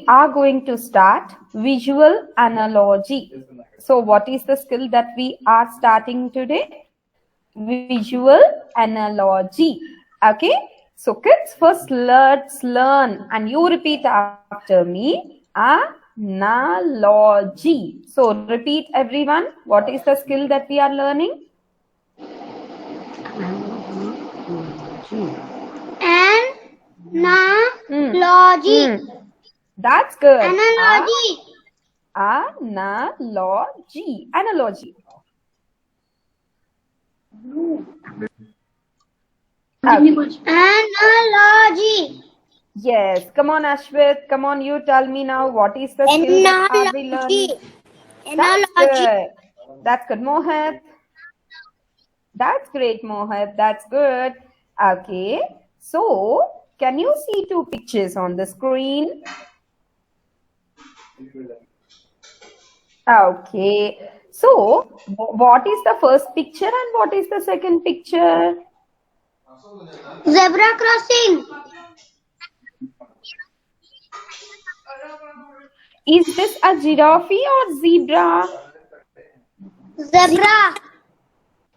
we are going to start visual analogy. So what is the skill that we are starting today? Visual analogy. Okay, so kids, first let's learn, and you repeat after me. Analogy. So repeat everyone. What is the skill that we are learning? Analogy. That's good. Analogy. Analogy. Analogy. Analogy. Yes. Come on, Ashwit. Come on, you tell me now. What is the skill that are we learning? That's good. That's good, Mohit. That's great, Mohit. That's good. Okay. So, can you see two pictures on the screen? Okay. So, what is the first picture and what is the second picture? Zebra crossing. Is this a giraffe or zebra? Zebra.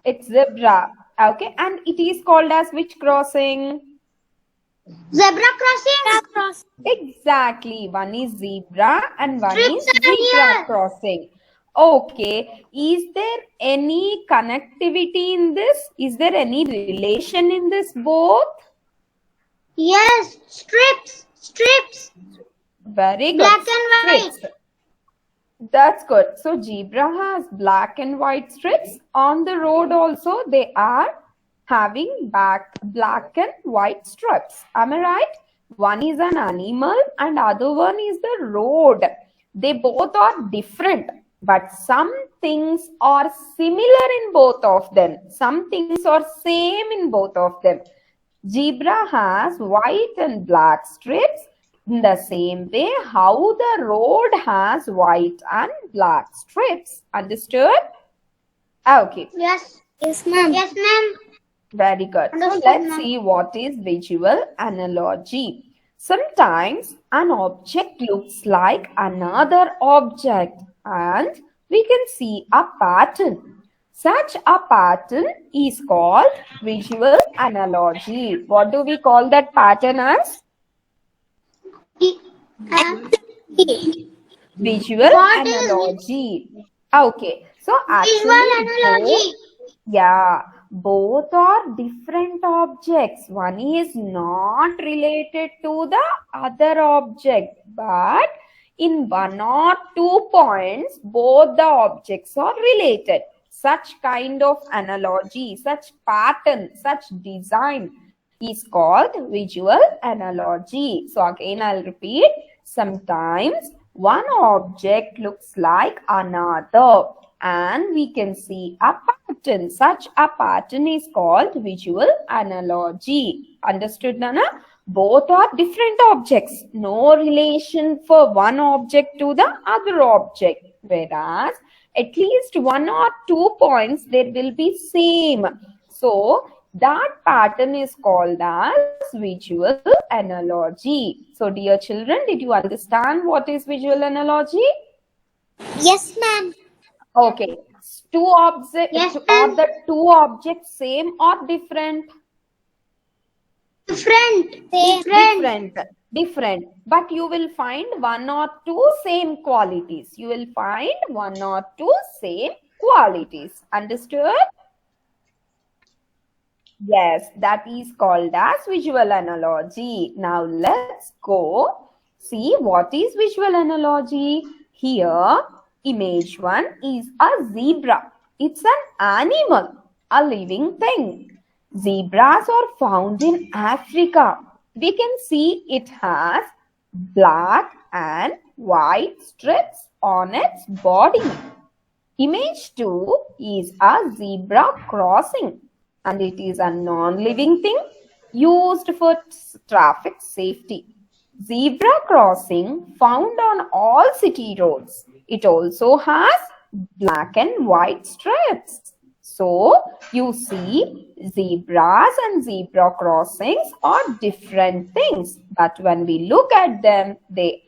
It's zebra. Okay. And it is called as which crossing? Zebra crossing. Exactly. One is zebra and one Strips is are zebra here. crossing. Okay. Is there any connectivity in this? Is there any relation in this both? Yes. Strips. Strips. Very good. Black and white. Strips. That's good. So zebra has black and white strips. On the road also they are having black and white strips. Am I right? One is an animal and other one is the road. They both are different, but some things are similar in both of them. Some things are same in both of them. Zebra has white and black strips. In the same way, how the road has white and black strips. Understood? Okay. Yes. Yes, ma'am. Yes, ma'am. Very good. So Understood, let's ma'am. see what is visual analogy. Sometimes an object looks like another object and we can see a pattern. Such a pattern is called visual analogy. What do we call that pattern as? Visual What is analogy. Okay. So visual actually analogy? both are different objects. One is not related to the other object, but in one or 2 points, both the objects are related. Such kind of analogy, such pattern, such design is called visual analogy. So again, I'll repeat. Sometimes one object looks like another and we can see a pattern. Such a pattern is called visual analogy. Understood, Nana? Both are different objects. No relation for one object to the other object. Whereas at least 1 or 2 points there will be same. So that pattern is called as visual analogy. So dear children, did you understand what is visual analogy? Yes, ma'am. Okay. Two objects, Yes, are ma'am. the two objects same or different? Different. Different. But you will find 1 or 2 same qualities. You will find 1 or 2 same qualities. Understood? Yes, that is called as visual analogy. Now let's go see what is visual analogy. Here, image 1 is a zebra. It's an animal, a living thing. Zebras are found in Africa. We can see it has black and white strips on its body. Image 2 is a zebra crossing. And it is a non-living thing used for traffic safety. Zebra crossing found on all city roads. It also has black and white strips. So you see, zebras and zebra crossings are different things, but when we look at them, there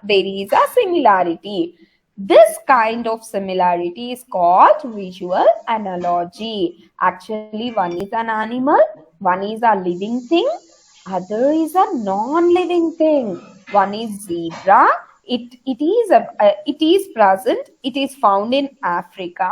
is a similarity. This kind of similarity is called visual analogy. Actually, one is an animal, one is a living thing, other is a non-living thing. One is zebra. It is present. It is found in Africa,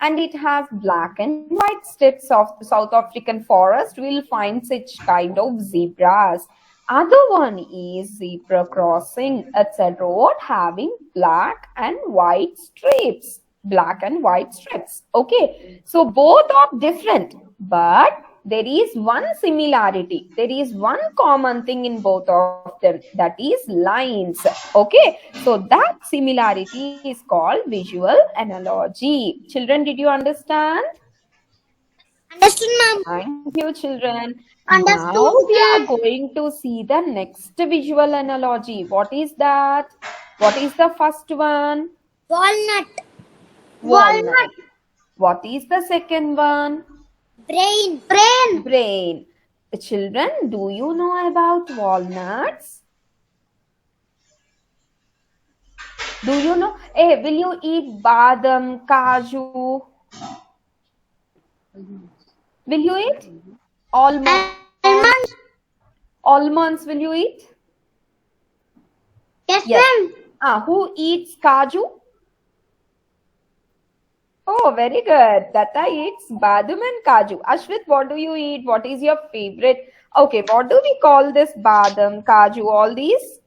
and it has black and white strips of the South African forest. We'll find such kind of zebras. Other one is zebra crossing. It's a road having black and white strips. Black and white strips. Okay. So both are different, but there is one similarity. There is one common thing in both of them. That is lines. Okay. So that similarity is called visual analogy. Children, did you understand? Understood, ma'am. Thank you, children. Understood. Now we are going to see the next visual analogy. What is that? What is the first one? Walnut. Walnut. What is the second one? Brain. Brain. Children, do you know about walnuts? Do you know? Hey, will you eat badam, kaju? Will you eat? Almonds. Almonds. Almonds will you eat? Yes, Yes. ma'am. Who eats kaju? Oh, very good. Tata eats badam and kaju. Ashwit, what do you eat? What is your favorite? Okay, what do we call this badam, kaju, all these?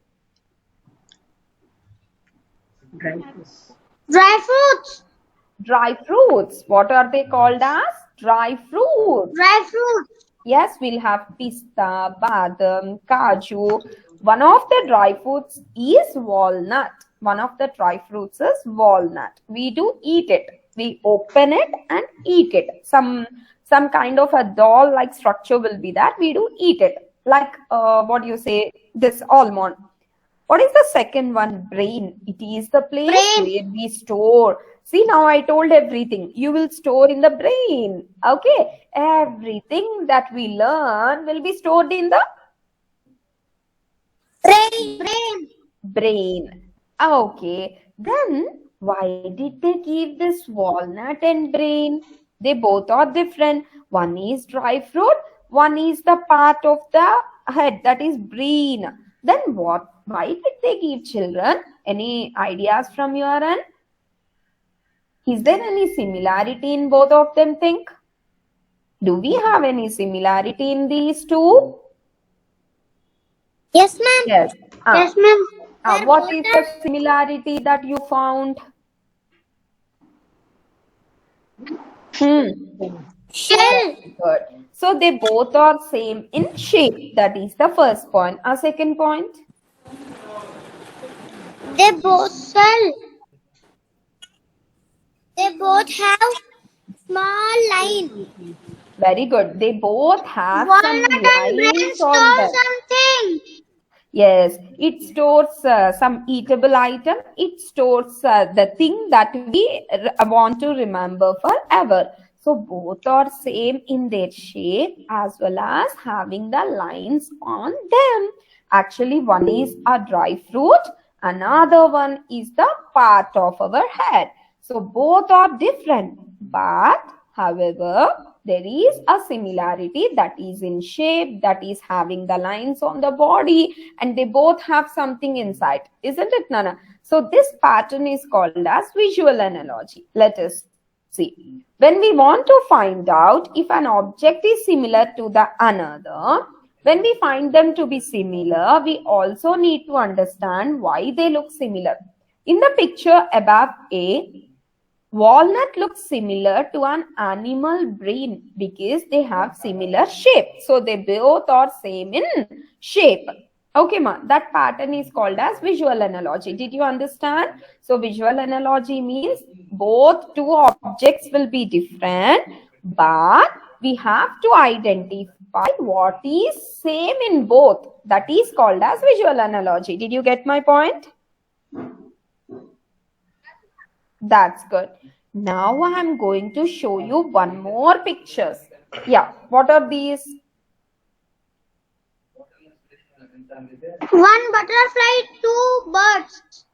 Dry fruits. Dry fruits. What are they called as? Dry fruits. Dry fruits. Yes, we'll have pista, badam, kaju. One of the dry fruits is walnut. One of the dry fruits is walnut. We do eat it. We open it and eat it. Some kind of a doll-like structure will be that. We do eat it. Like, what do you say? This almond. What is the second one? Brain. It is the place where we store. See, now I told everything. You will store in the brain. Okay. Everything that we learn will be stored in the brain. Okay. Then, why did they give this walnut and brain? They both are different. One is dry fruit. One is the part of the head, that is brain. Then what? Why did they give children? Any ideas from your end? Is there any similarity in both of them, think? Do we have any similarity in these two? Yes, ma'am. Yes. Yes, ma'am. What is the similarity that you found? Shell. Good. So they both are same in shape. That is the first point. Our second point? They both have small line. Very good. They both have Walnut some and brain lines store on them. something. Yes, it stores some eatable item. It stores the thing that we want to remember forever. So both are same in their shape as well as having the lines on them. Actually, one is a dry fruit. Another one is the part of our head. So both are different. But however, there is a similarity, that is in shape, that is having the lines on the body, and they both have something inside. Isn't it, Nana? So this pattern is called as visual analogy. Let us see. When we want to find out if an object is similar to the another, when we find them to be similar, we also need to understand why they look similar. In the picture above A, walnut looks similar to an animal brain because they have similar shape. So they both are same in shape. Okay, ma, that pattern is called as visual analogy. Did you understand? So visual analogy means both two objects will be different, but we have to identify what is same in both. That is called as visual analogy. Did you get my point? That's good. Now I am going to show you one more pictures. Yeah, what are these? One butterfly, two birds.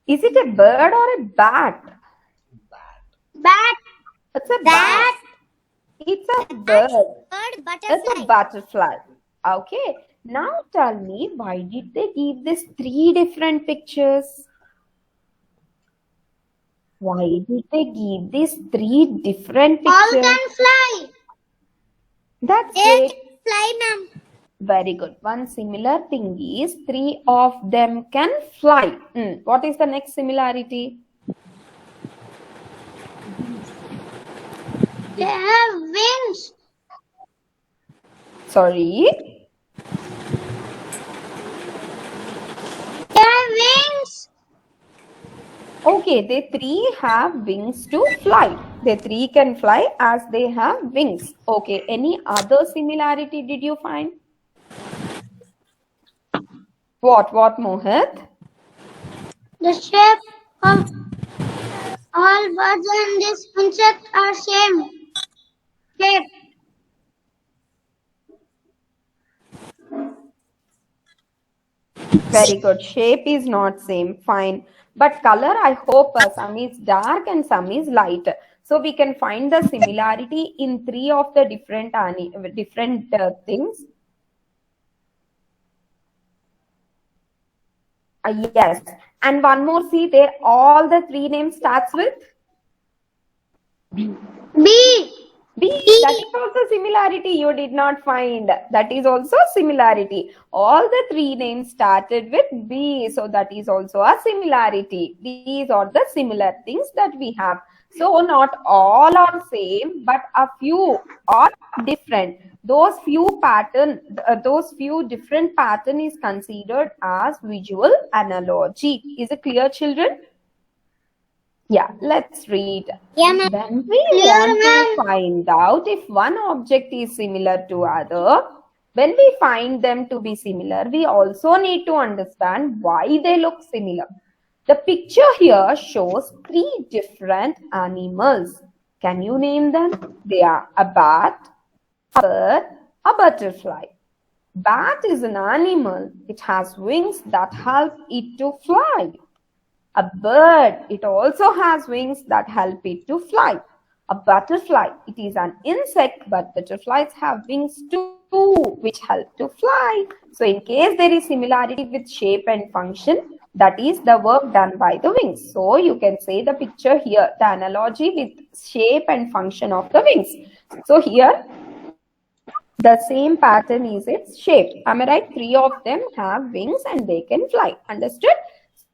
Is it a bird or a bat? Bat, It's a bat. bat, It's a bird. bird, It's a butterfly. butterfly. Okay. Now tell me, why did they give these three different pictures? Why did they give these three different All pictures? can fly. That's Eight great. fly, ma'am. Very good. One similar thing is three of them can fly. What is the next similarity? They have wings. Sorry. They have wings. Okay, they three have wings to fly. They three can fly as they have wings. Okay, any other similarity did you find? What, Mohit? The shape of all birds and this insect are same shape. Very good. Shape is not same. Fine. But color, I hope some is dark and some is light. So we can find the similarity in three of the different things. Yes. And one more, see there, all the three names starts with B. B. That is also similarity you did not find. That is also similarity. All the three names started with B. So that is also a similarity. These are the similar things that we have. So not all are same, but a few are different. Those few different pattern is considered as visual analogy. Is it clear, children? Yeah, let's read. Yeah, ma'am. When we Clear, want to ma'am. find out if one object is similar to other, when we find them to be similar, we also need to understand why they look similar. The picture here shows three different animals. Can you name them? They are a bat, a bird, a butterfly. Bat is an animal. It has wings that help it to fly. A bird, it also has wings that help it to fly. A butterfly, it is an insect, but butterflies have wings too, which help to fly. So in case there is similarity with shape and function, that is the work done by the wings. So you can say the picture here, the analogy with shape and function of the wings. So here, the same pattern is its shape. Am I right? Three of them have wings and they can fly. Understood?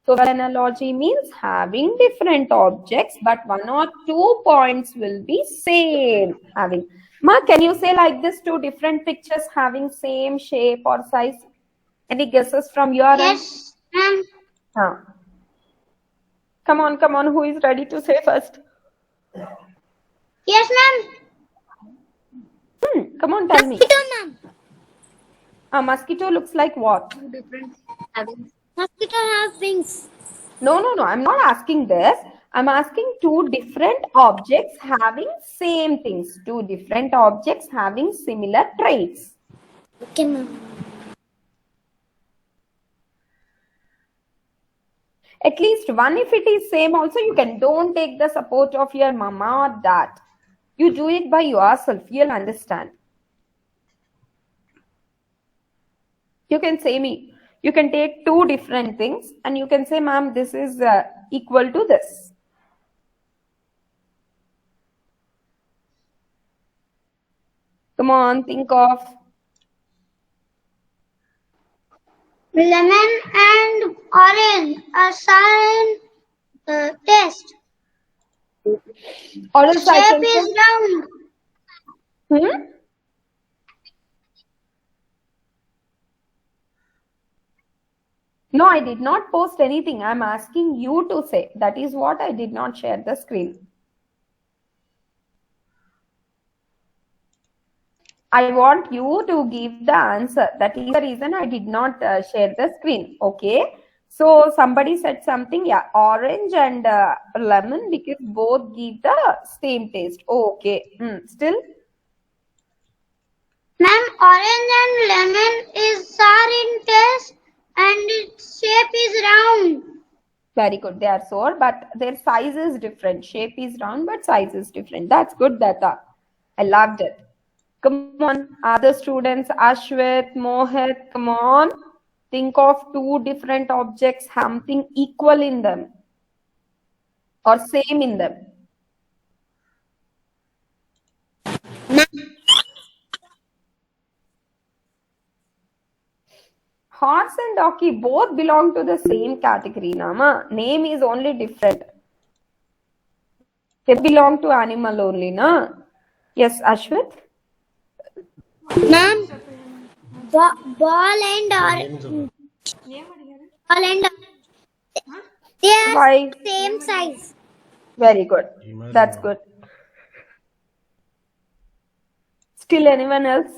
So analogy means having different objects, but one or two points will be same. Having. Ma, can you say like this, two different pictures having same shape or size? Any guesses from your end? Yes, ma'am. Come on. Who is ready to say first? Yes, ma'am. Come on, tell me. Mosquito, ma'am. A mosquito looks like what? Mosquito have wings. No. I'm not asking this. I'm asking two different objects having same things. Two different objects having similar traits. Okay, ma'am. At least one, if it is same also, you can. Don't take the support of your mama or dad. You do it by yourself. You'll understand. You can say me. You can take two different things and you can say, ma'am, this is equal to this. Come on, think of. Lemon and orange are sign test. Or else I Shape can is say, round. No, I did not post anything. I'm asking you to say. That is what I did not share the screen. I want you to give the answer. That is the reason I did not share the screen. Okay. So somebody said something, yeah, orange and lemon because both give the same taste. Okay. Still? Ma'am, orange and lemon is sour in taste and its shape is round. Very good. They are sour, but their size is different. Shape is round, but size is different. That's good, Data. I loved it. Come on, other students, Ashwit, Mohit, come on. Think of two different objects, something equal in them or same in them. Horse and donkey both belong to the same category, Nama. Name is only different. They belong to animal only, na? Yes, Ashwit? Ma'am, ball and orange. Ball and they are Why? same size. Very good. That's good. Still anyone else?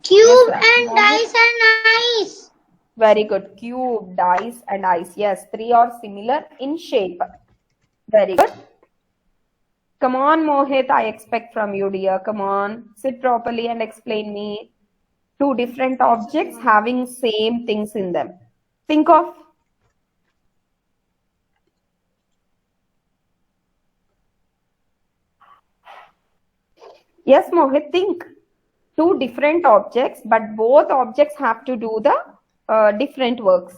Cube Yes, and dice and ice. Very good. Cube, dice, and ice. Yes, three are similar in shape. Very good. Come on, Mohit. I expect from you, dear. Come on. Sit properly and explain me. Two different objects having same things in them. Think of. Yes, Mohit, think. Two different objects, but both objects have to do the different works.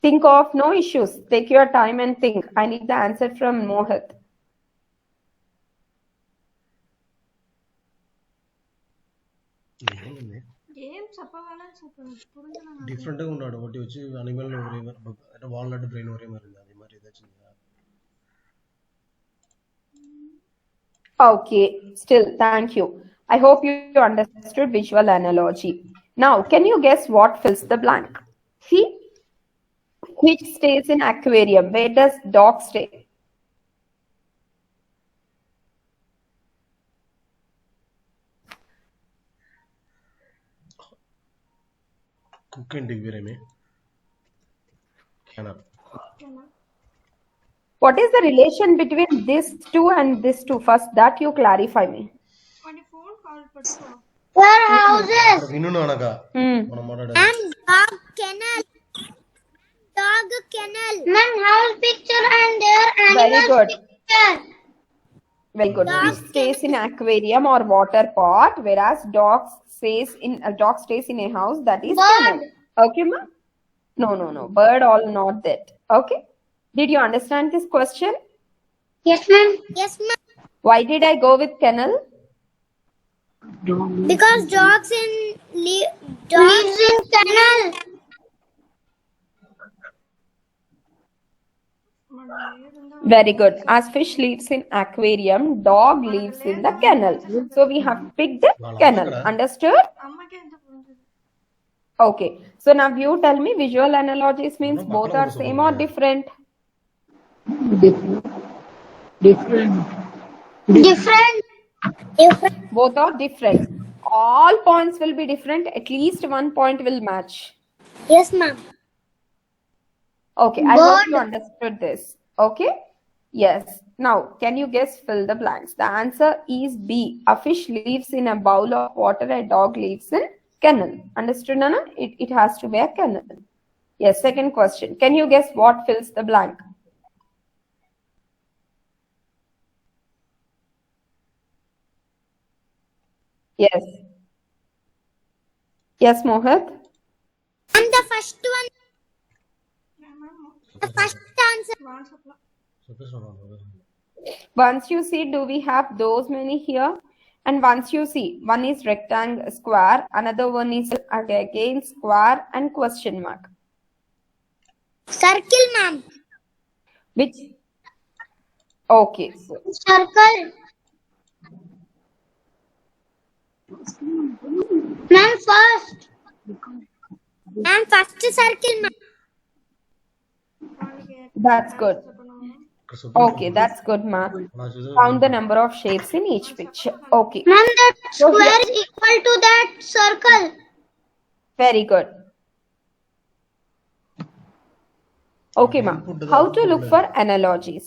Think of, no issues. Take your time and think. I need the answer from Mohit. డిఫరెంట్గా ఉన్నాడు ఒకటి వచ్చి animal అంటే walnut brain ఒరే మరి అది మరి ఏదాச்சுం Okay, still, thank you. I hope you understood visual analogy. Now, can you guess what fills the blank? See? Which stays in aquarium? Where does dog stay? Cook and వేరేమే What is the relation between this two and this two? First, that you clarify me. Warehouses. విను అనగా మనం మాట్లాడాలి And dog kennel. Dog kennel. Ma'am, house picture and their animal good. picture. Very good. Fish stays in aquarium or water pot, whereas dog stays in a house, that is Bird. kennel. Okay, ma? No. Bird all not that. Okay. Did you understand this question? Yes, ma'am. Yes, ma'am. Why did I go with kennel? Because dogs lives in kennel. Very good. As fish lives in aquarium, dog lives in the kennel. So we have picked the kennel. Understood? Okay. So now you tell me visual analogies means both are same or different? Different. Both are different. All points will be different. At least one point will match. Yes, ma'am. Okay, I hope Bird. you understood this. Okay? Yes. Now, can you guess, fill the blanks? The answer is B. A fish lives in a bowl of water, a dog lives in kennel. Understood, Nana? It has to be a kennel. Yes, second question. Can you guess what fills the blank? Yes. Yes, Mohit? And the first one. The first answer. Once you see, do we have those many here? And once you see, one is rectangle, square, another one is again square and question mark. Circle, ma'am. Which? Okay. So, Circle. Ma'am, first. Ma'am, first circle, ma'am. That's good. ఇక్కడ supreme Okay, that's good, ma. అలా చూసే Count the number of shapes in each picture. Okay, Ma'am, that So square is equal to that circle. very good. Okay, ma. How to look for analogies?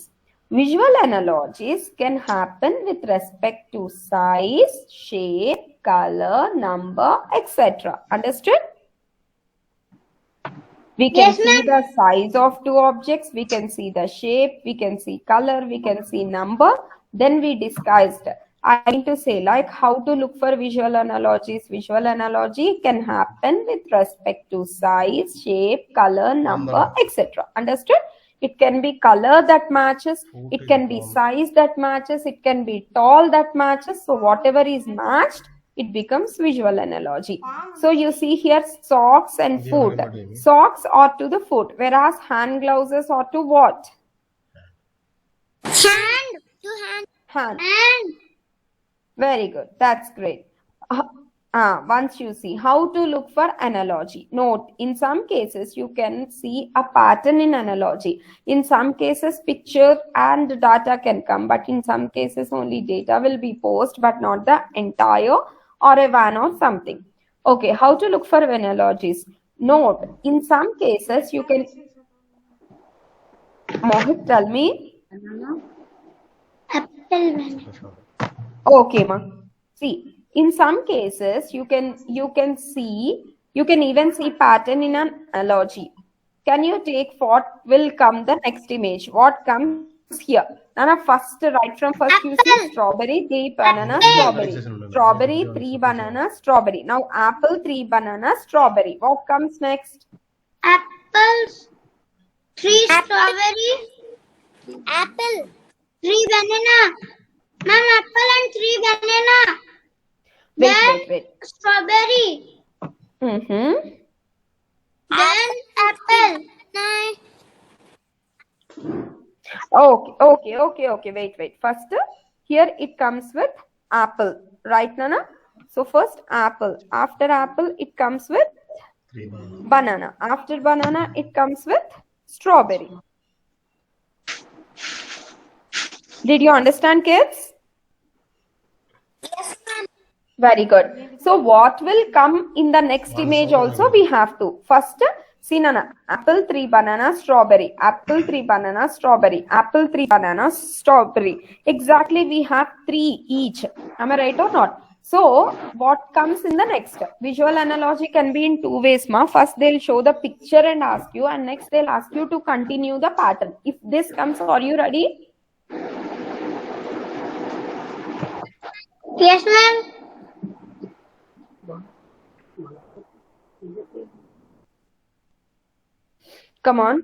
Visual analogies can happen with respect to size, shape, color, number, etc. Understood? We can Yes, see ma'am. the size of two objects, we can see the shape, we can see color, we can see number. Then we discussed, I mean to say, like how to look for visual analogies. Visual analogy can happen with respect to size, shape, color, number, etc. Understood? It can be color that matches, it can be size that matches, it can be tall that matches. So whatever is matched, it becomes visual analogy. So you see here socks and foot. Socks are to the foot, whereas hand gloves are to what? Hand to hand. Hand. Hand. Very good. That's great. Once you see how to look for analogy. Note, in some cases, you can see a pattern in analogy. In some cases, picture and data can come, but in some cases, only data will be posted, but not the entire or a van or something. Okay, how to look for analogies? Note, in some cases, you can... Mohit, tell me. Apple banana. Okay, ma. See, in some cases, you can even see pattern in an analogy. Can you take what will come the next image? What comes here? Nana, first, right from first you see strawberry, 3 banana, strawberry. Strawberry, 3 banana, strawberry. Now apple, 3 banana, strawberry. What comes next? Apples. 3 strawberry. Apple. 3 banana. Ma'am, apple and 3 banana. Wait. Strawberry. Mm-hmm. Then apple. Nine. Okay. Wait. First, here it comes with apple. Right, Nana? So first apple. After apple, it comes with 3 banana. banana. After banana, it comes with strawberry. Did you understand, kids? Yes, ma'am. Very good. So what will come in the next image also we have to. First, see Nana, apple, 3 banana, strawberry. Apple, 3 banana, strawberry. Apple, 3 banana, strawberry. Exactly, we have 3 each. Am I right or not? So what comes in the next? Visual analogy can be in 2 ways, ma. First, they'll show the picture and ask you, and next they'll ask you to continue the pattern. If this comes, are you ready? Yes, ma'am. Come on.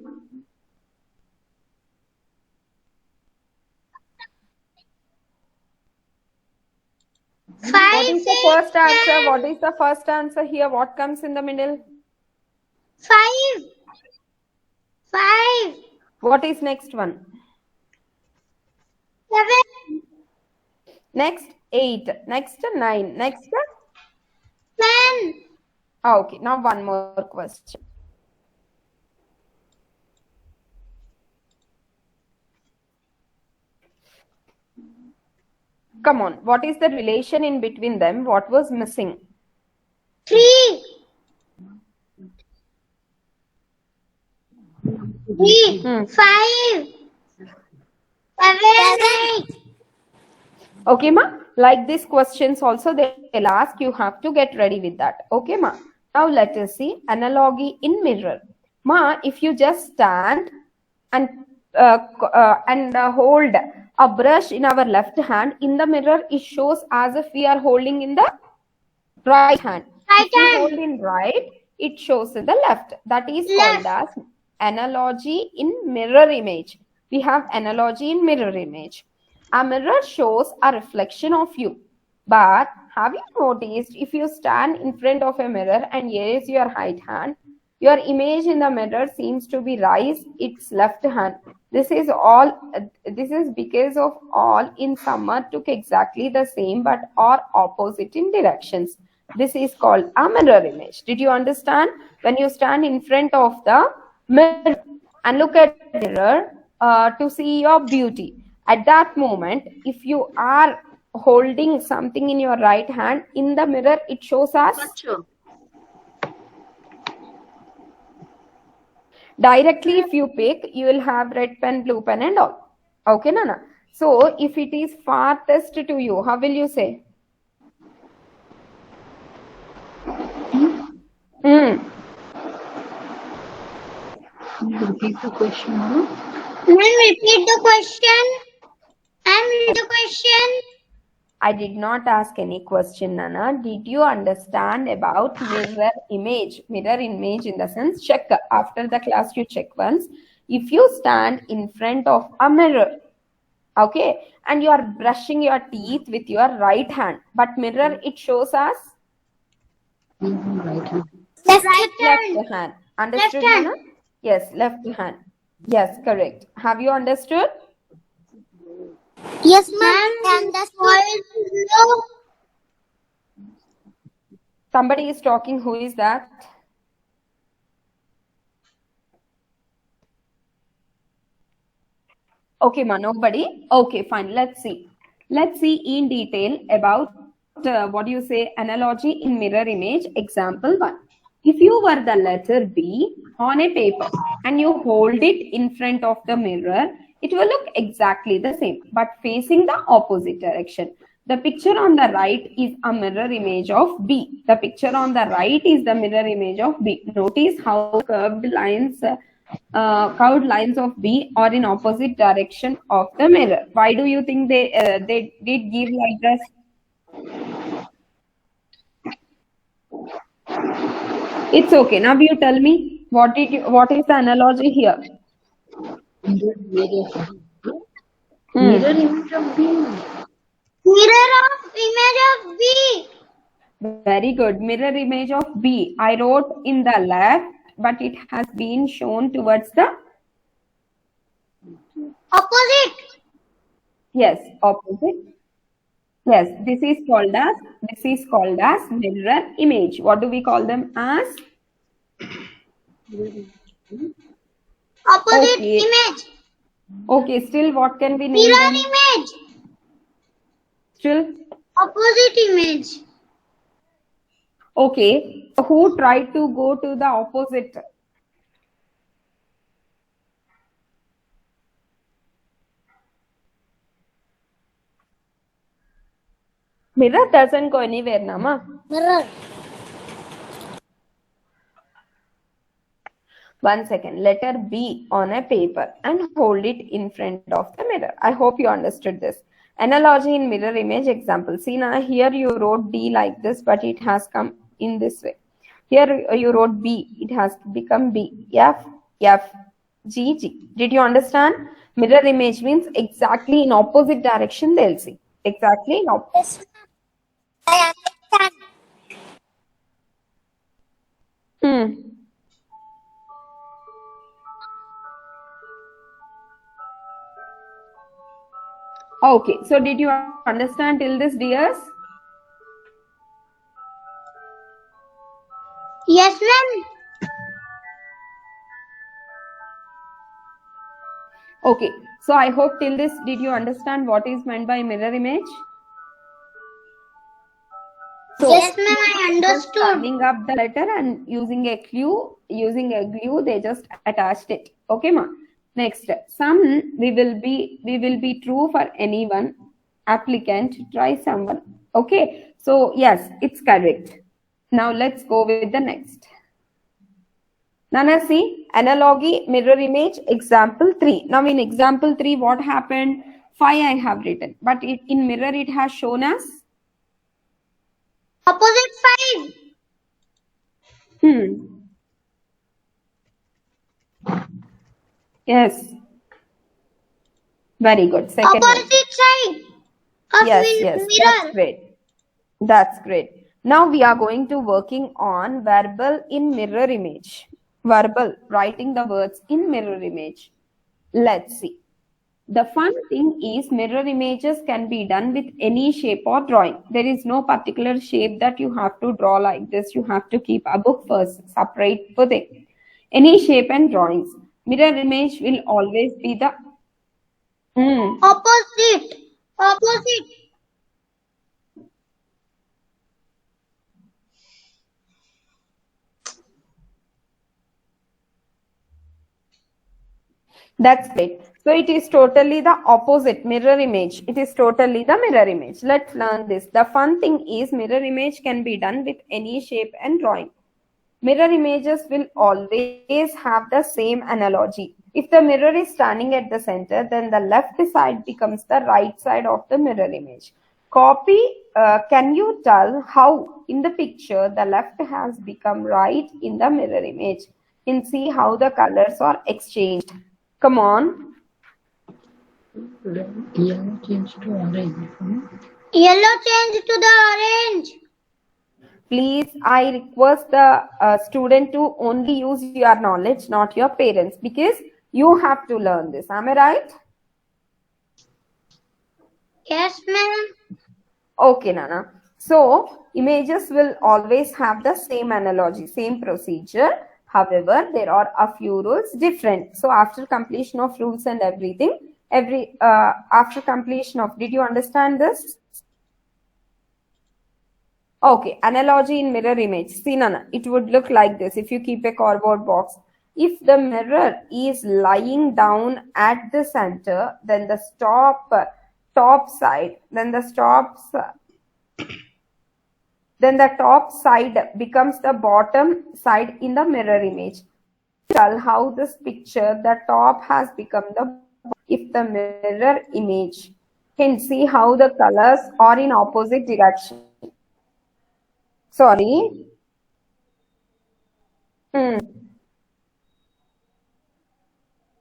What 5, is the first answer? What is the first answer here? What comes in the middle? 5. 5. What is next one? 7. Next 8. Next 9. Next 10. okay. Now one more question. Come on. What is the relation in between them? What was missing? 3. 3. 5. 7. 8. Okay, ma. Like these questions also they'll ask. You have to get ready with that. Okay, ma. Now let us see analogy in mirror. Ma, if you just stand and hold a brush in our left hand, in the mirror it shows as if we are holding in the right hand. Right If we hand. hold in right, it shows in the left. That is called as analogy in mirror image. We have analogy in mirror image. A mirror shows a reflection of you. But have you noticed, if you stand in front of a mirror and raise your right hand, your image in the mirror seems to be raise its left hand. This is because of all in summer took exactly the same but are opposite in directions. This is called a mirror image. Did you understand? When you stand in front of the mirror, and look at the mirror to see your beauty. At that moment, if you are holding something in your right hand, in the mirror it shows us directly. If you pick, you will have red pen, blue pen and all. Okay, Nana? So if it is farthest to you, how will you say? Repeat the question, huh? Ma'am, repeat the question. And repeat the question. I did not ask any question, Nana. Did you understand about mirror image? Mirror image in the sense, check after the class, you check once. If you stand in front of a mirror, okay, and you are brushing your teeth with your right hand, but mirror it shows us Right hand. Left hand. left hand. Understood, Left hand. Nana? Yes, left hand. Yes, correct. Have you understood? Yes, ma'am. And the voice is low. Somebody is talking. Who is that? Okay, ma, nobody. Okay, fine. Let's see. Let's see in detail about what do you say, analogy in mirror image. Example 1. If you were the letter B on a paper and you hold it in front of the mirror, it will look exactly the same, but facing the opposite direction. The picture on the right is a mirror image of B. The picture on the right is the mirror image of B. Notice how curved lines of B are in opposite direction of the mirror. Why do you think they did give like this? It's okay. Now you tell me what is the analogy here? Mirror image of B. Hmm. Mirror image of B. Mirror of image of B. Very good. Mirror image of B. I wrote in the left, but it has been shown towards the Opposite. yes, opposite. Yes, this is called as mirror image. What do we call them as? Opposite Okay. image. Okay, still what can we name Mirror them? image. Still? Opposite image. Okay, who tried to go to the opposite? Mirror doesn't go anywhere, Nama. Mirror. 1 second. Letter B on a paper and hold it in front of the mirror. I hope you understood this. Analogy in mirror image example. See, now here you wrote D like this, but it has come in this way. Here you wrote B, it has become B. F, F, G, G. Did you understand? Mirror image means exactly in opposite direction they'll see. Exactly in opposite. Yes, I understand. Okay, so did you understand till this, dears? Yes, ma'am. Okay, so I hope till this, did you understand what is meant by mirror image? So, Yes, ma'am, I understood. Standing up the letter and using a glue, they just attached it. Okay, ma. Next, some we will be true for anyone. Applicant, try someone. Okay, so yes, it's correct. Now let's go with the next. Nana, see, analogy, mirror image, example 3. Now in example 3, what happened? 5 I have written, but in mirror it has shown us Opposite 5. Yes. Very good. Second one. Opposite side of Yes, mirror. that's great. That's great. Now we are going to working on verbal in mirror image. Verbal, writing the words in mirror image. Let's see. The fun thing is mirror images can be done with any shape or drawing. There is no particular shape that you have to draw like this. You have to keep a book first, separate for them. Any shape and drawings. Mirror image will always be the Opposite. Opposite. That's great. So it is totally the opposite mirror image. It is totally the mirror image. Let's learn this. The fun thing is mirror image can be done with any shape and drawing. Mirror images will always have the same analogy. If the mirror is standing at the center, then the left side becomes the right side of the mirror image. Copy, can you tell how in the picture the left has become right in the mirror image? And see how the colors are exchanged. Come on. Yellow changed to orange. Yellow changed to the orange. Please, I request the student to only use your knowledge, not your parents, because you have to learn this. Am I right? Yes, ma'am. Okay, Nana. So, images will always have the same analogy, same procedure. However, there are a few rules different. So, after completion of rules and everything, after completion of, did you understand this? Okay, analogy in mirror image. See, Nana, it would look like this if you keep a cardboard box. If the mirror is lying down at the center, then the top side becomes the bottom side in the mirror image. Tell how this picture, the top has become the if the mirror image. Can see how the colors are in opposite direction. Sorry.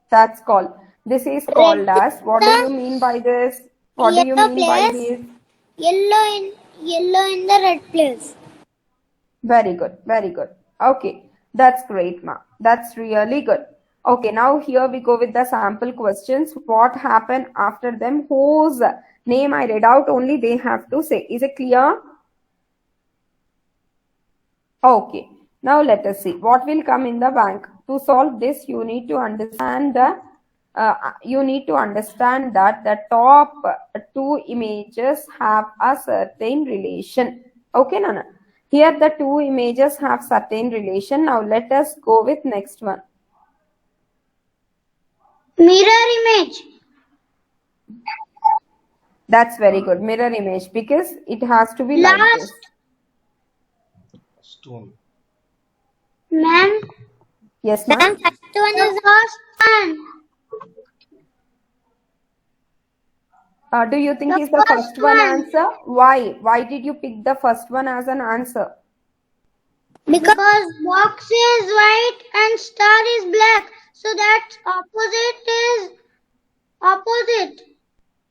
That's called. This is called as. What do you mean by this? What do you Yellow mean by place. this? Yellow in the red place. Very good. Very good. Okay. That's great, ma. That's really good. Okay. Now here we go with the sample questions. What happened after them? Whose name I read out only they have to say. Is it clear? Okay. Now let us see what will come in the bank. To solve this, you need to understand that the top two images have a certain relation. Okay, Nana. Here the two images have certain relation. Now let us go with next one. Mirror image. That's very good. Mirror image, because it has to be like this. Last. Stone. Ma'am. Yes, Ma'am, ma'am. first one is the first one. Do you think The is the first first one one. answer? Why? Why did you pick the first one as an answer? Because box is white and star is black. So that's opposite.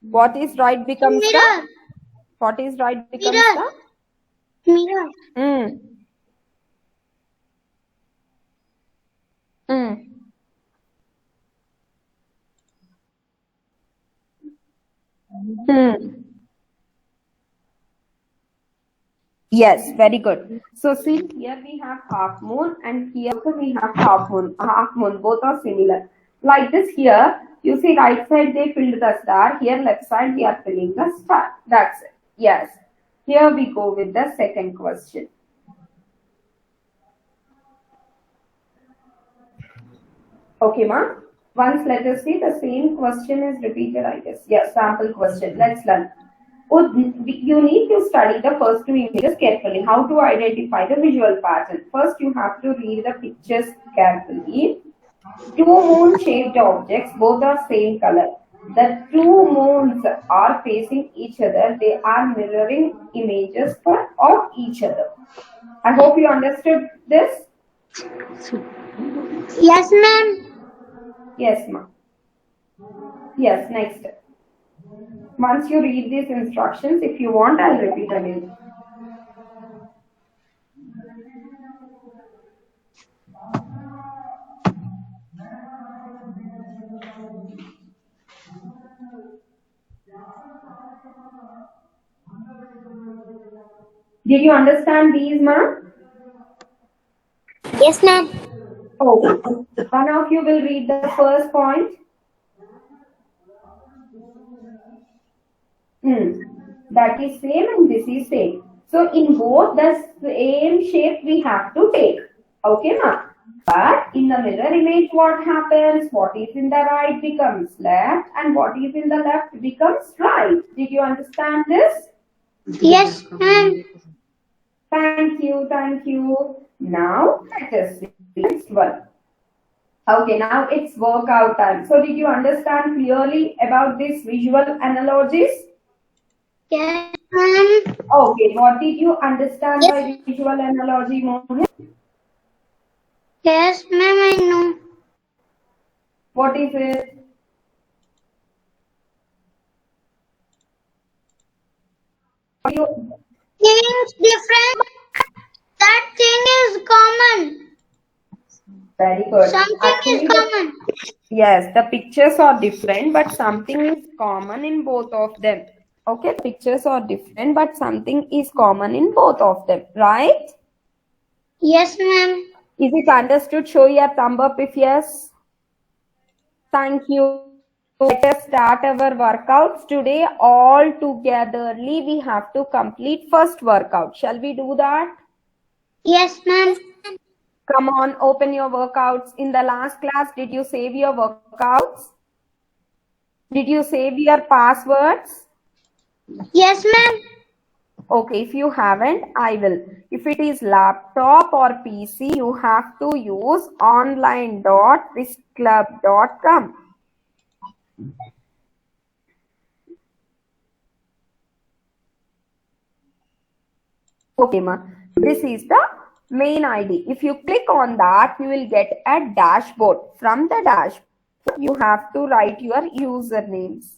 What is right becomes the? Mirror. What is right becomes Mirror. Mirror. the? Mm. Mm. Hmm. Yes, very good. So see, here we have half moon and here also we have half moon. Half moon, both are similar. Like this here, you see right side they filled the star. Here left side we are filling the star. That's it. Yes. Here we go with the second question. Okay, ma. Once let us see the same question is repeated, I guess. Yes, sample question. Let's learn. You need to study the first two images carefully. How to identify the visual pattern? First, you have to read the pictures carefully. Two moon-shaped objects, both are same color. The two moons are facing each other. They are mirroring images of each other. I hope you understood this. Yes, ma'am. Yes, ma'am. Yes, next. Once you read these instructions, if you want, I'll repeat again. Did you understand these, ma'am? Yes, ma'am. Okay. One of you will read the first point. That is same and this is same. So in both the same shape we have to take. Okay, ma? But in the mirror image, what happens? What is in the right becomes left and what is in the left becomes right. Did you understand this? Yes, ma'am. Thank you, thank you. Now let us see the next one. Okay, now it's workout time. So did you understand clearly about these visual analogies? Yes, ma'am. Okay, what did you understand Yes. by visual analogy, Mohit? Yes, ma'am, I know. What is it? You, Things different. That thing is common. very good. Something is Actually, common. yes, the pictures are different, but something is common in both of them. Okay, pictures are different, but something is common in both of them, right? Yes, ma'am. Is it understood? Show your thumb up if yes. Thank you. Let us start our workouts today. All togetherly, we have to complete first workout. Shall we do that? Yes, ma'am. Come on, open your workouts. In the last class, did you save your workouts? Did you save your passwords? Yes, ma'am. Okay, if you haven't, I will. If it is laptop or PC, you have to use online.whiskclub.com. Okay, ma. This is the main ID. If you click on that, you will get a dashboard. From the dashboard, you have to write your usernames.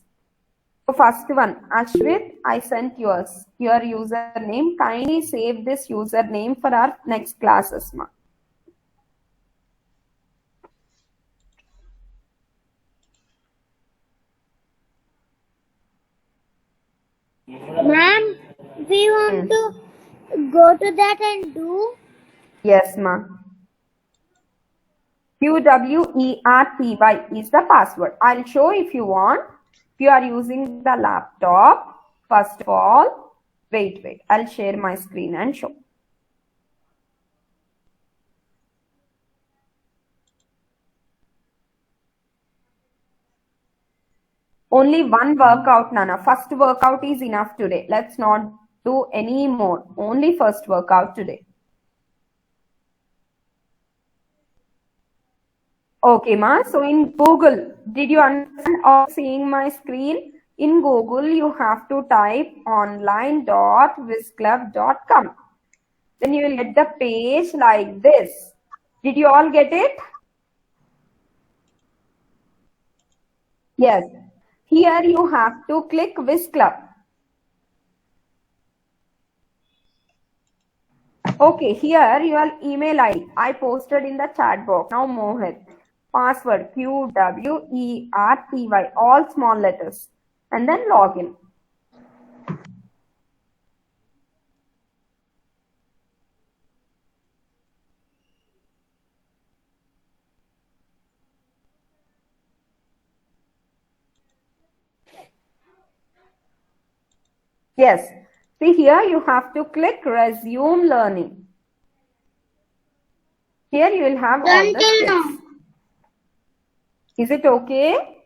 So first one, Ashwit, I sent your username. Kindly save this username for our next classes, ma. Ma'am, we want to go to that and do. Yes, ma. QWERTY is the password. I'll show if you want. If you are using the laptop, first of all, wait. I'll share my screen and show. Only one workout, Nana. First workout is enough today. Let's not do any more. Only first workout today. Okay, ma. So in Google, did you understand or seeing my screen? In Google, you have to type online.whiskclub.com. Then you will get the page like this. Did you all get it? Yes. Here you have to click Whisk Club. Okay, here your email ID. I posted in the chat box. Now Mohit. Password QWERTY, all small letters. And then login. Yes. See here you have to click resume learning. Here you will have all the Until now. steps. Is it okay?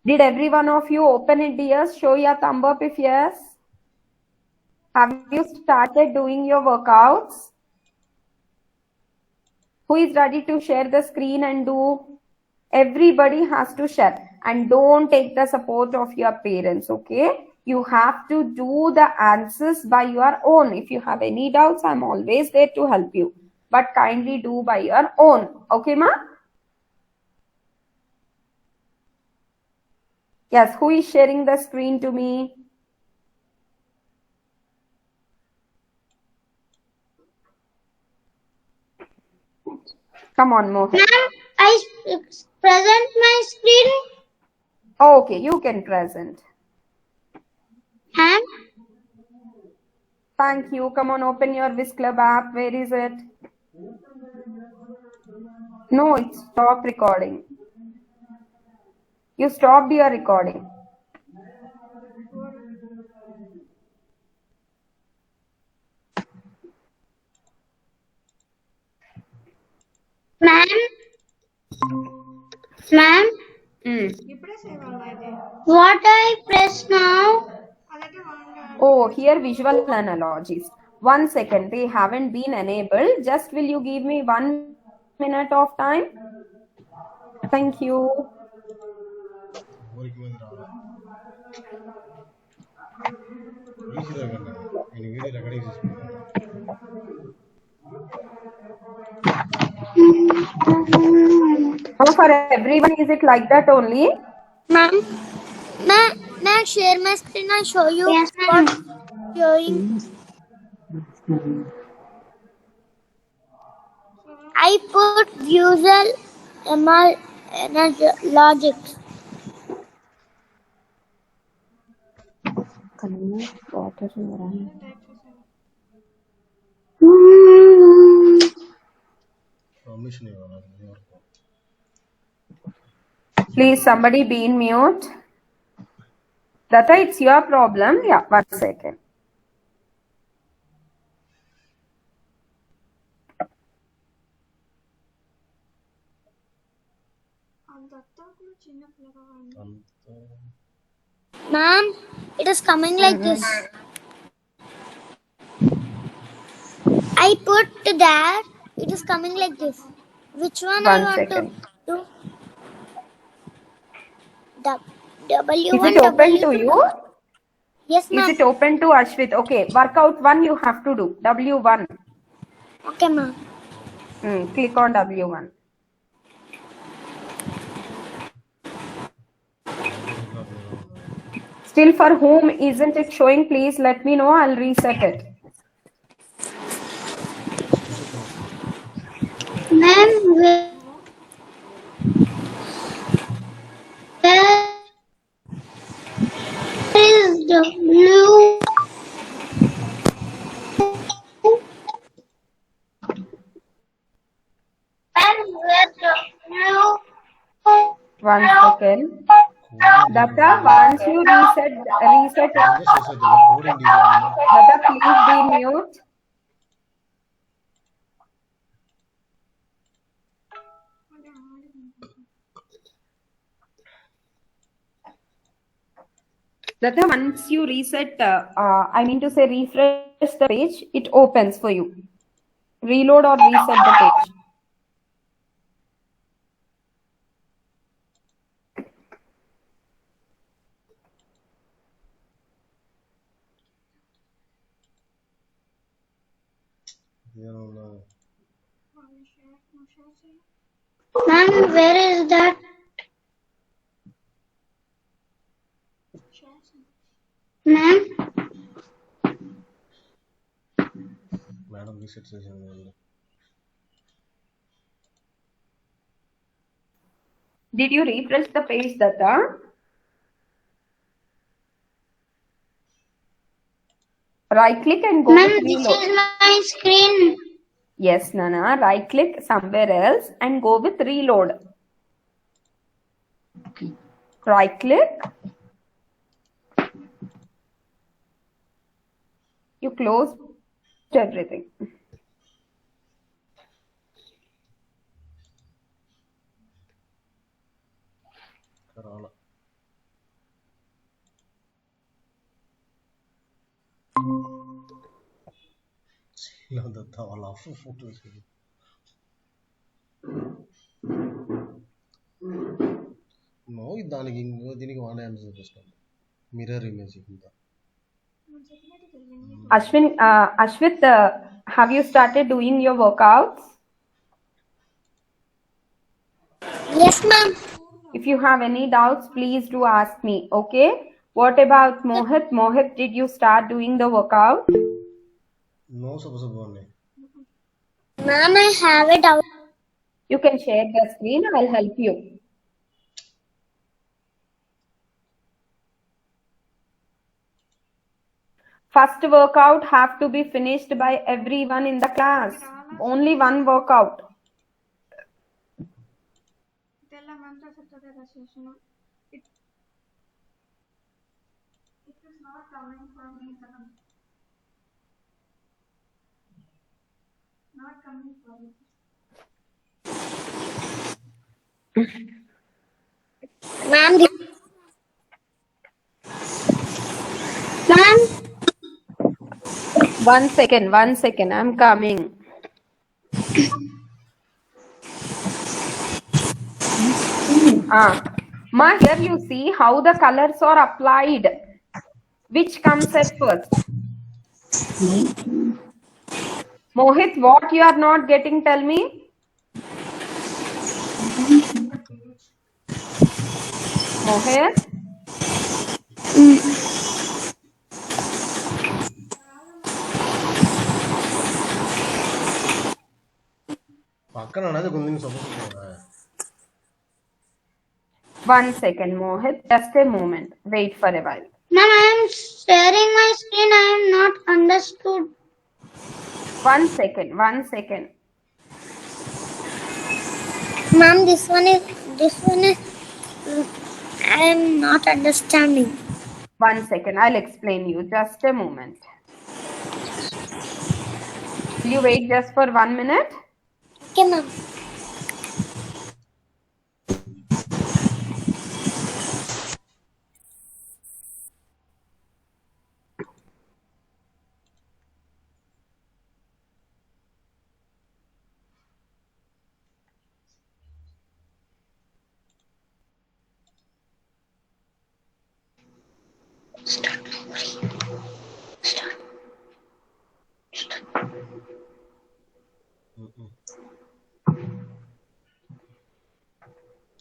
Did every one of you open it, dears? Show your thumb up if yes. Have you started doing your workouts? Who is ready to share the screen and do? Everybody has to share. And don't take the support of your parents, okay? You have to do the answers by your own. If you have any doubts, I'm always there to help you. But kindly do by your own. Okay, ma? Yes, who is sharing the screen to me? Come on, Mohit. Ma'am, I present my screen. Okay, you can present. Ma'am, Thank you. Come on, open your Whisk Club app. Where is it? No, it stopped recording. You stopped your recording. Ma'am, ma'am, what I press now? Oh, here visual analogies. 1 second, they haven't been enabled. Just will you give me 1 minute of time? Thank you. ఊరికి మీద రావాలి ఈజీగా కన్నా నేను video recording చేసుకుంటాను Oh, for everyone, is it like that only? Ma'am, may I share my screen and show you Yes, what showing? I put visual logics. Permission ఇవ్వాలి ఎవరికి Please, somebody be in mute. Data, it's your problem. Yeah, 1 second. Ma'am, it is coming like this. I put that. It is coming like this. Which one I 1 want second. to do? W1. Is it open to you? Yes, Is ma'am. it open to Ashwit? Okay, workout 1 you have to do. W1. Okay, ma'am. Click on W1. Still, for whom isn't it showing? Please let me know. I'll reset it. Ma'am, where is the blue? Ma'am, where's the blue? 1 second. Data, once you reset it. Coding Data, please be mute. Data, once you reset, I mean to say refresh the page, it opens for you. Reload or reset the page. Ma'am, where is that? Ma'am, madam reset చేశాను Did you refresh the page, Data? Right click and go ma'am, with this reload. is my screen. Yes, Nana. Right click somewhere else and go with reload. Okay. Right click. You close everything. రాలా దత్తా వాళ్ళ photos no దానికి ఇంకో దీనికి one hand చూపిస్తాను mirror image కింద Ashwit, have you started doing your workouts? Yes, ma'am. If you have any doubts, please do ask me. Okay. What about Mohit? Mohit, did you start doing the workout? No suppose బాగున్నాయి Ma'am, I have a doubt. You can share the screen. I'll help you. First workout have to be finished by everyone in the class. Only one workout. It is not coming from me. Not coming from me. Ma'am, ma'am, 1 second, I'm coming. Ma, here you see how the colors are applied. Which comes at first? Mohit, what you are not getting, tell me. Mohit? పక్కన అనేది కొంచెం support 1 second, Mohit. Just a moment. Wait for a while. ma'am, I am sharing my screen. I am not understood. 1 second. Ma'am, this one is. I am not understanding. 1 second. I'll explain you. Just a moment. Will you wait just for 1 minute? Okay, ma'am.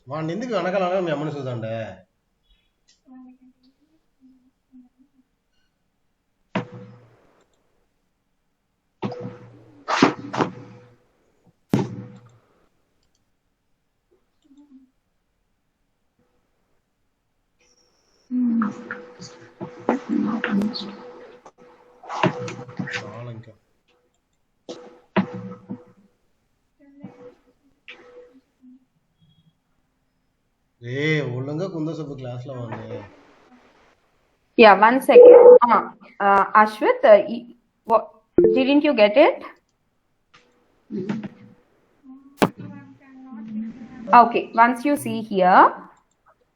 వాడిని ఎందుకు వెనకాల మీ అమ్మని చూద్దాండే చాలా ఇంకా ఒళ్ళంగా కుందో సబ్బు class లో ఉంది. Yeah, 1 second. Ashwit, didn't you get it? Okay, once you see here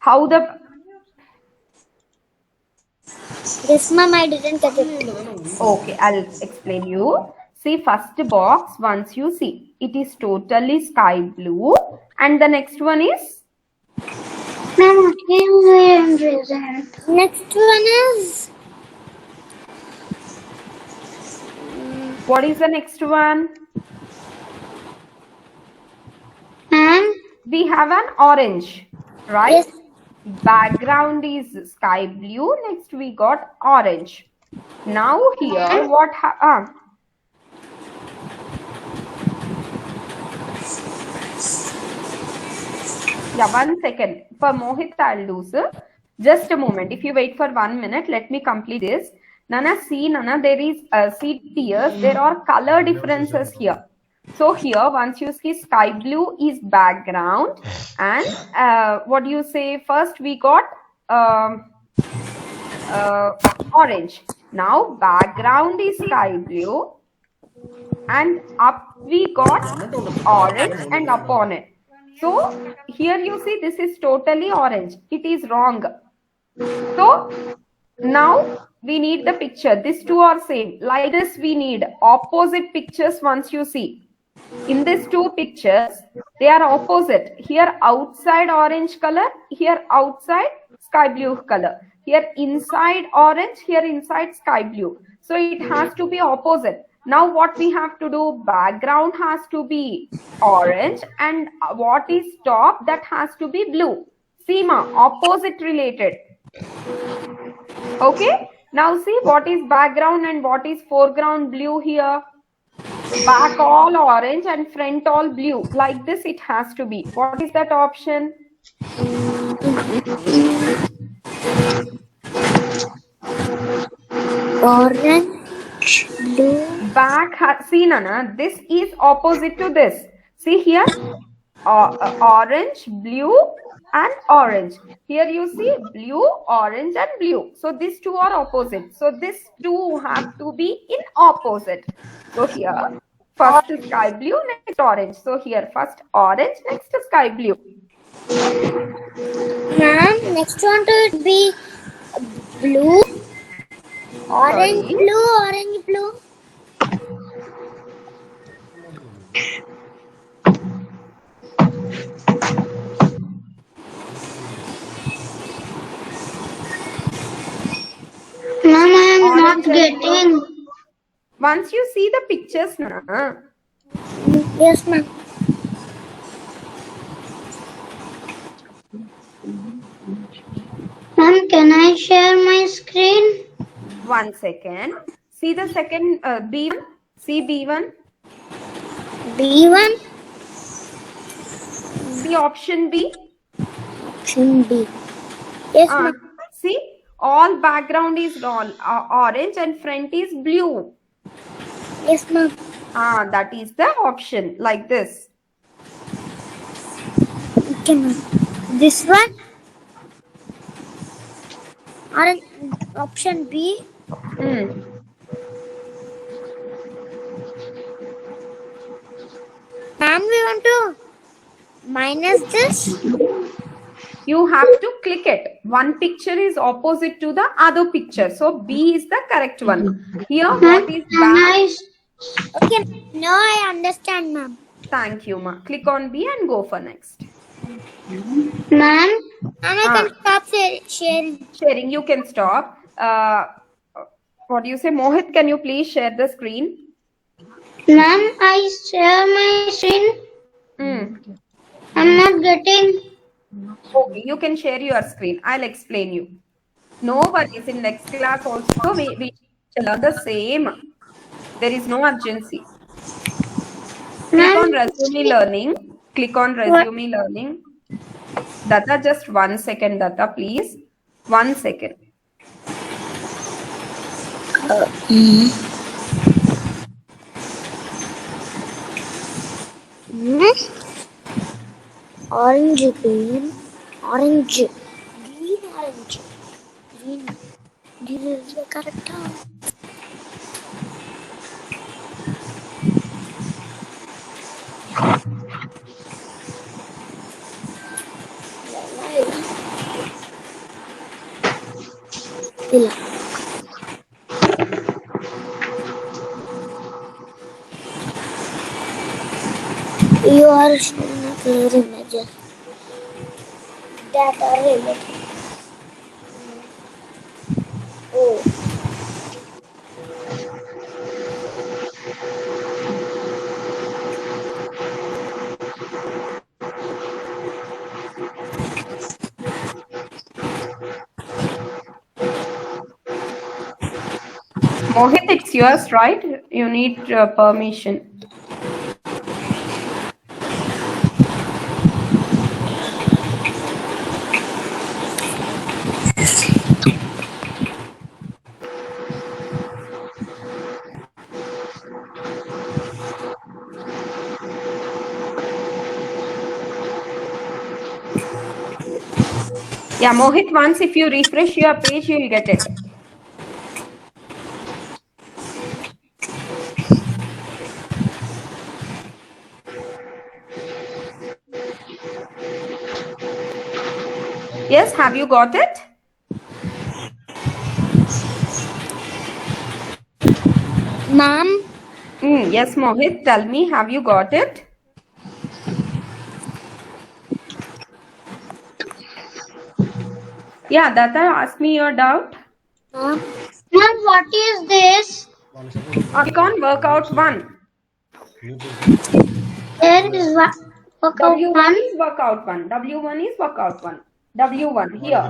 how the Yes, ma'am, I didn't get it. Okay, I'll explain you. See, first box, once you see, it is totally sky blue, and the next one is? Next one is. What is the next one? We have an orange, right? Yes. Background is sky blue. Next we got orange. Now here what yeah, 1 second. For Mohit, I'll do, sir. Just a moment. If you wait for 1 minute, let me complete this. Nana, see, Nana, there is see tears. There are color differences here. So here, once you see sky blue is background, and what do you say? First we got orange. Now background is sky blue, and up we got orange, and upon it. So here you see this is totally orange. It is wrong. So now we need the picture. These two are same. Like this we need opposite pictures once you see. In these two pictures, they are opposite. Here outside orange color, here outside sky blue color. Here inside orange, here inside sky blue. So it has to be opposite. Now what we have to do, background has to be orange, and what is top, that has to be blue. Seema, opposite related. Okay, now see what is background and what is foreground blue here. Back all orange and front all blue. Like this it has to be. What is that option? Orange, blue. See, Nana, this is opposite to this. See here, orange, blue, and orange. Here you see blue, orange, and blue. So these two are opposite. So these two have to be in opposite. So here, first sky blue, next orange. So here, first orange, next sky blue. Ma'am, next one to be blue. Orange, Sorry. blue, orange, blue. Ma'am, I am not Orange and blue. getting. Once you see the pictures, na. Yes, ma'am. Ma'am, can I share my screen? 1 second. See the second B1. See B1. B1, See option B. option B. Yes, ma'am. See, all background is orange and front is blue. Yes, ma'am. That is the option, like this. Okay, ma'am. This one? Orange, option B. Ma'am, we want to minus this. You have to click it. One picture is opposite to the other picture. So B is the correct one. Here, what is back? Okay, now I understand, ma'am. Thank you, ma. Click on B and go for next. Ma'am, and I can stop sharing. Sharing, you can stop. What do you say? Mohit, can you please share the screen? Ma'am, I share my screen. I'm not getting. Okay, you can share your screen. I'll explain you. No worries. In next class also, we shall learn the same. There is no urgency. Click on resume learning. Click on resume learning. Data, just 1 second, Data, please. 1 second. Orange, green, orange, green, orange, green. This is the correct time. You are showing a clear images that are related. Oh. Mohit, it's yours, right? You need permission. Yeah, Mohit, once if you refresh your page, you will get it. Yes, have you got it? Ma'am? Yes, Mohit, tell me, have you got it? Yeah, Data, ask me your doubt. Ma'am, what is this? Click on workout 1. There is workout W1 1. is workout 1. W1 is workout 1. W1, here.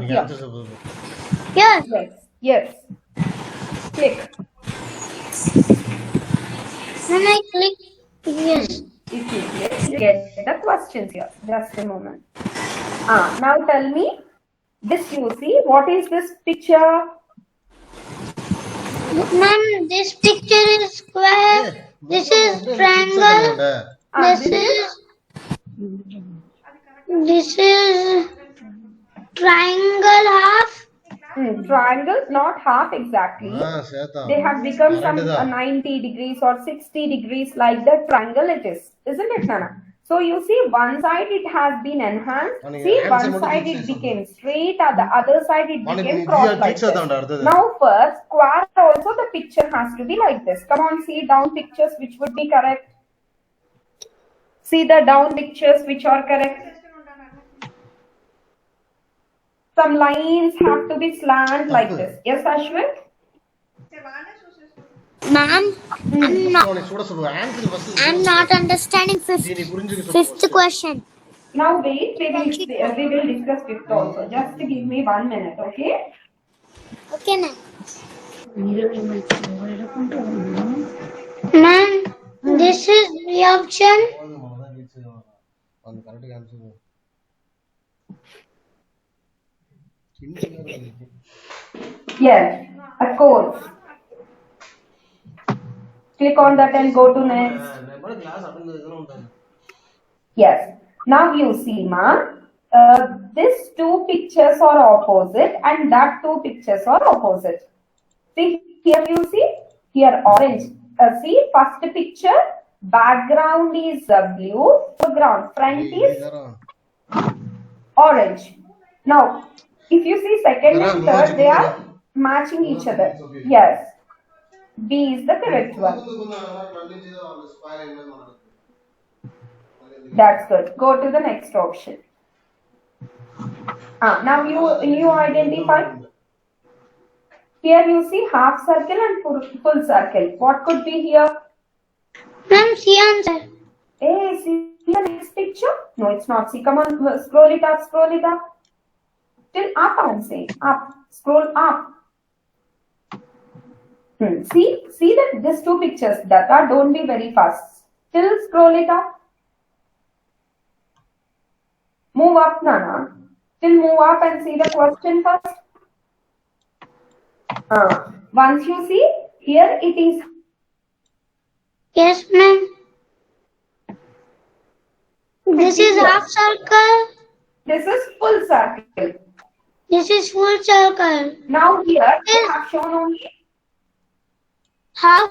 Yes. Click. When I click, yes. If you click, you get the questions here. Just a moment. Now tell me, this you see, what is this picture? Ma'am, this picture is square. This is triangle. This is triangle half. Triangle, not half exactly. சேத்தா They have become some Correct தான். 90 degrees or 60 degrees like the triangle it is. Isn't it, Nana? So you see one side it has been enhanced. Morning, See answer one மட்டும் side fix it செய்ய became straight, and the other side it Morning, became நீ cross GR like fix this. ஆதான்டா அடுத்தது. Now for square also the picture has to be like this. Come on, see down pictures which would be correct. See the down pictures which are correct. Some lines have to be slant like this. Yes, Ashwin? Ma'am, அவனை சுட சொல்லு answer first I'm not understanding நீ புரிஞ்சுக்க fifth question. Now wait, we will discuss fifth also. Just give me 1 minute, okay? Okay, ma'am. Mirror image over control. Ma'am, this is the option. அந்த correct answer Yes, of course. Click on that and go to next. Class attend இதெல்லாம் உண்டாங்க Yes. Now you see, ma, these two pictures are opposite and that two pictures are opposite. See, here you see, here orange. See, first picture, background is blue, foreground, front is orange. Now, if you see second and third, they are matching each other. Yes. B is the correct one. That's good. Go to the next option. Now you identify. Here you see half circle and full circle. What could be here? Ma'am, see answer. Hey, see the next picture? No, it's not. See, come on, scroll it up, scroll it up. Till up, I'm saying. Up. Scroll up. See that these two pictures that are, don't be very fast. Still scroll it up. Move up, Nana. Still move up and see the question first. Once you see, here it is. Yes, ma'am. This is half circle. This is full circle. This is full circle. Now here they have shown only Half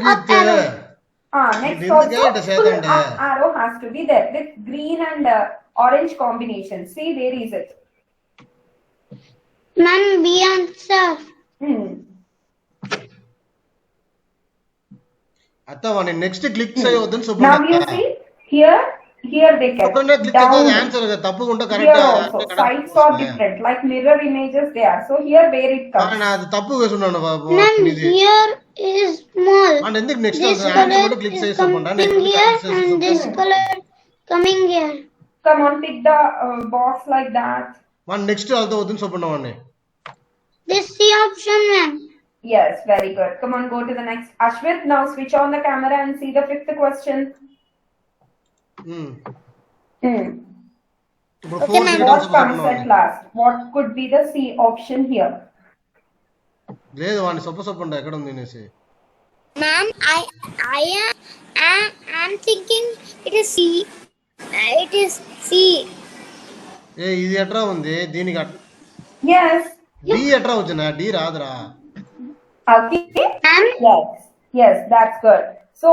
up arrow. next This is also the guy that said full that, up arrow has to be there with green and orange combination. See, where is it? Ma'am, B answer. அத்தா வாணி next click செய்யவதுன்னு Now you சொல்லுங்க see, here they kept அப்புறம் click down. செய்து answer தப்பு கொண்ட Here also, sides are கரெக்ட்டா different, like mirror images they are. So here where it comes. நான் அது தப்பு சொன்னானே Ma'am, இது here is small. நான் எதுக்கு நெக்ஸ்ட் This ஆன்சர் color மட்டும் கிளிக் is செய்ய சொன்னேன் coming here and this color coming here. Come on, pick the box like that. நான் நெக்ஸ்ட் அதுன்னு சொன்னேன் This C option, ma'am. Yes, very good. Come on, go to the next. Ashwit, now switch on the camera and see the fifth question. இப்போ Okay, ma'am. What comes at last? What could be the C option here? లేదు వాణి సొప్పండి ఎక్కడ ఉంది అనేసి Ma'am, I am thinking it is C. It is C. ఇది ఎట్రా ఉంది దీనికి Yes. D ఎట్రా వచ్చినా డి రాదురా Okay. Ma'am, Yes, that's good. So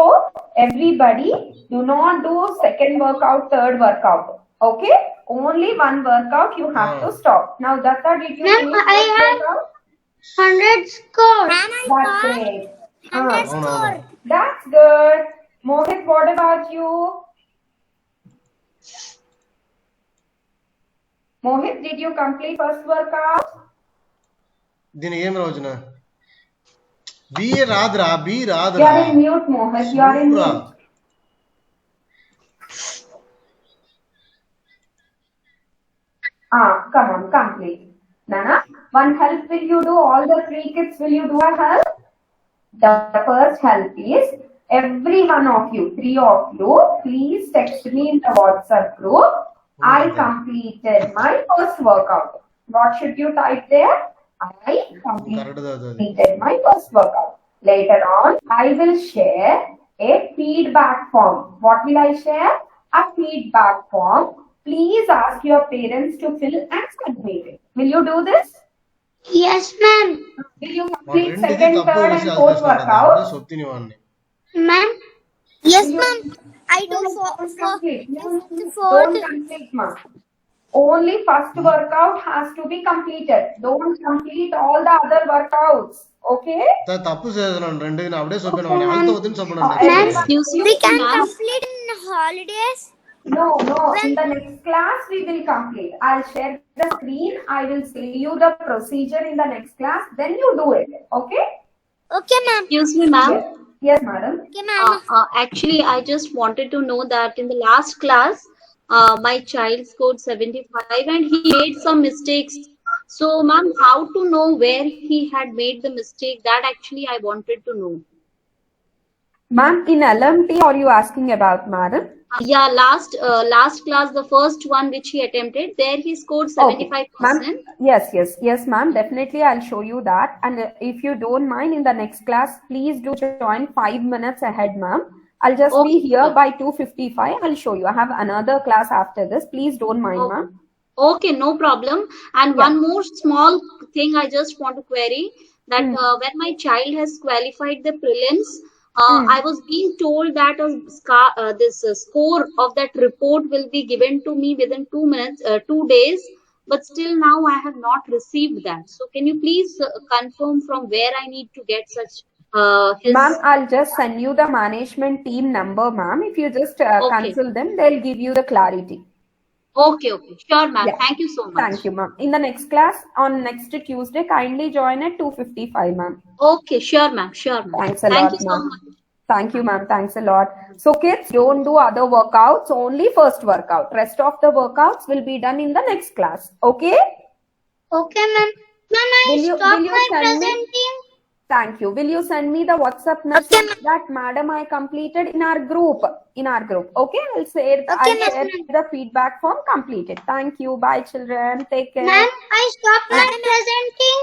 everybody do not do second workout, third workout. Okay? Only one workout you have to stop. Now Datta, did you Ma'am, finish I this have workout? 100 score. Ma'am, That's great. 100 score. That's good. Mohit, what about you? Mohit, did you complete first workout? దీనికి ఏం వచ్చిన B రాదురా B You రాదురా are in mute, Mohit. You are in mute. Come on, complete. Nana, one help will you do? All the 3 kids, will you do a help? The first help is every one of you, 3 of you, please text me in the WhatsApp group. I completed my first workout. What should you type there? I correct అది completed my first workout. Later on, I will share a feedback form. What will I share? A feedback form. Please ask your parents to fill and submit it. Will you do this? Yes, ma'am. Will you వాడు complete రెండుకి second, తప్పు third, and విషయాలు fourth చేసినట్టు దాంట్లో workout? సొత్తిని వాడిని Ma'am. Yes, Will you ma'am. I do don't complete? No, the don't fourth. complete, ma'am. Only first workout has to be completed. Don't complete all the other workouts. Okay? తప్పు చేస్తున్నాను రెండు నేను அப்படியே చెప్పాను వాడిని వాళ్ళతో వద్దని చెప్పాను Ma'am. Excuse me, we can complete in holidays. No. In the next class, we will complete. I'll share the screen. I will say you the procedure in the next class. Then you do it. Okay? Okay, ma'am. Excuse me, ma'am. Yes, madam. Okay, ma'am. Actually, I just wanted to know that in the last class, my child scored 75 and he made some mistakes. So, ma'am, how to know where he had made the mistake? That actually I wanted to know. Ma'am, in LMT, are you asking about, madam? Yeah, last class, the first one which he attempted, there he scored 75%. Ma'am, yes, ma'am. Definitely, I'll show you that. And if you don't mind, in the next class, please do join 5 minutes ahead, ma'am. I'll just be here by 2:55. I'll show you. I have another class after this. Please don't mind, ma'am. Okay, no problem. And one more small thing I just want to query that when my child has qualified the prelims, I was being told that this score of that report will be given to me within 2 minutes, 2 days, but still now I have not received that. So can you please confirm from where I need to get such his... Ma'am, I'll just send you the management team number, ma'am. If you just consult them, they'll give you the clarity. Okay. Sure, ma'am. Yeah. Thank you so much. Thank you, ma'am. In the next class, on next Tuesday, kindly join at 2:55, ma'am. Okay, sure, ma'am. Thanks a Thank lot, you so ma'am. much. Thank you, ma'am. Thanks a lot. So, kids, don't do other workouts, only first workout. Rest of the workouts will be done in the next class. Okay? Okay, ma'am. Ma'am, I Will you stop my send me? presenting. Thank you. Will you send me the WhatsApp message that madam I completed in our group? Okay? I'll share the feedback form completed. Thank you. Bye, children. Take care. Ma'am, I stop my presenting.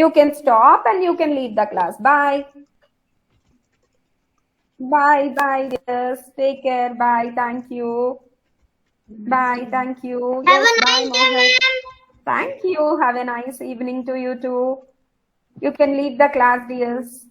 You can stop and you can leave the class. Bye. Bye, dears. Take care. Bye. Thank you. Bye. Thank you. Have Yes, a bye, nice day, Mohan. ma'am. Thank you. Have a nice evening to you too. You can leave the class, dears.